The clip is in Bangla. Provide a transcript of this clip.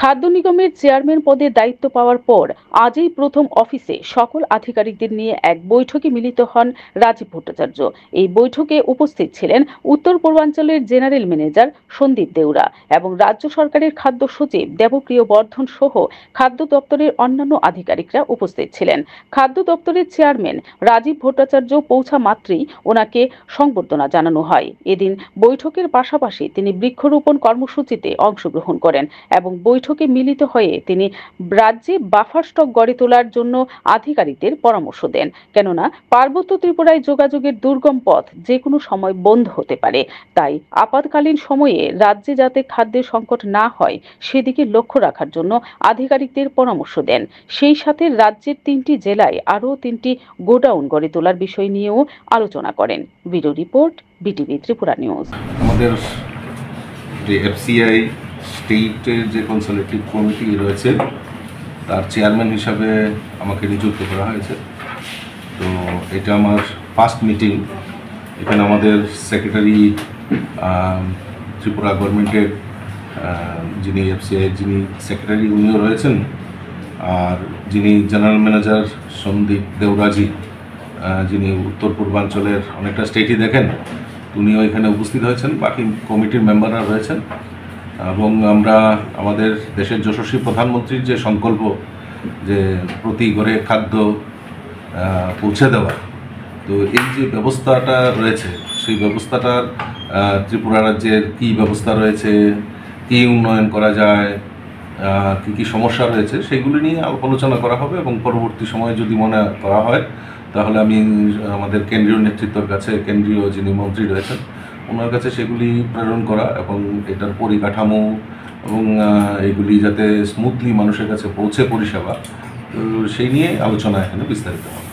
খাদ্য নিগমের চেয়ারম্যান পদে দায়িত্ব পাওয়ার পর আজই প্রথম অফিসে সকল আধিকারিকদের নিয়ে এক বৈঠকে মিলিত হন রাজীব ভট্টাচার্য। এই বৈঠকে উপস্থিত ছিলেন উত্তর পূর্বাঞ্চলের জেনারেল ম্যানেজার সন্দীপ দেউরা এবং রাজ্য সরকারের খাদ্য সচিব দেবপ্রিয় বর্ধন সহ খাদ্য দপ্তরের অন্যান্য আধিকারিকরা উপস্থিত ছিলেন। খাদ্য দপ্তরের চেয়ারম্যান রাজীব ভট্টাচার্য পৌঁছা মাত্রই ওনাকে সংবর্ধনা জানানো হয়। এদিন বৈঠকের পাশাপাশি তিনি বৃক্ষরোপণ কর্মসূচিতে অংশগ্রহণ করেন এবং বৈঠকে মিলিত হয়ে তিনি রাজ্যে বাফার স্টক গড়ে তোলার জন্য আধিকারিকদের পরামর্শ দেন। কেননা পার্বত্য ত্রিপুরায় যোগাযোগের দুর্গম পথ যে কোনো সময় বন্ধ হতে পারে, তাই আপাতকালীন সময়ে রাজ্যে যাতে খাদ্যের সংকট না হয় সেদিকে লক্ষ্য রাখার জন্য আধিকারিকদের পরামর্শ দেন। সেই সাথে রাজ্যের 3টি জেলায় আরও 3টি গোডাউন গড়ে তোলার বিষয় নিয়েও আলোচনা করেন। Bureau report, BTV Tripura news. আমাদের যে এফসিআই স্টেটের যে কনসালটেটিভ কমিটি রয়েছে তার চেয়ারম্যান হিসাবে আমাকে নিযুক্ত করা হয়েছে। তো এটা আমার ফার্স্ট মিটিং। এখানে আমাদের সেক্রেটারি ত্রিপুরা গভর্নমেন্টের যিনি এফসিআই যিনি সেক্রেটারি উনিও রয়েছেন, আর যিনি জেনারেল ম্যানেজার সন্দীপ দেউরাজি যিনি উত্তর পূর্বাঞ্চলের অনেকটা স্টেটই দেখেন, উনিও এখানে উপস্থিত হয়েছেন। বাকি কমিটির মেম্বাররা রয়েছেন এবং আমরা আমাদের দেশের যশস্বী প্রধানমন্ত্রীর যে সংকল্প যে প্রতি ঘরে খাদ্য পৌঁছে দেওয়া, তো এই যে ব্যবস্থাটা রয়েছে সেই ব্যবস্থাটার ত্রিপুরা রাজ্যের কী ব্যবস্থা রয়েছে, কী উন্নয়ন করা যায়, কী কী সমস্যা রয়েছে সেগুলি নিয়ে আলোচনা করা হবে এবং পরবর্তী সময়ে যদি মনে করা হয় তাহলে আমি আমাদের কেন্দ্রীয় নেতৃত্বের কাছে, কেন্দ্রীয় যিনি মন্ত্রী রয়েছেন ওনার কাছে সেগুলি প্রেরণ করা এবং এটার পরিকাঠামো এবং এগুলি যাতে স্মুথলি মানুষের কাছে পৌঁছে পরিষেবা, তো সেই নিয়ে আলোচনা এখানে বিস্তারিত হবে।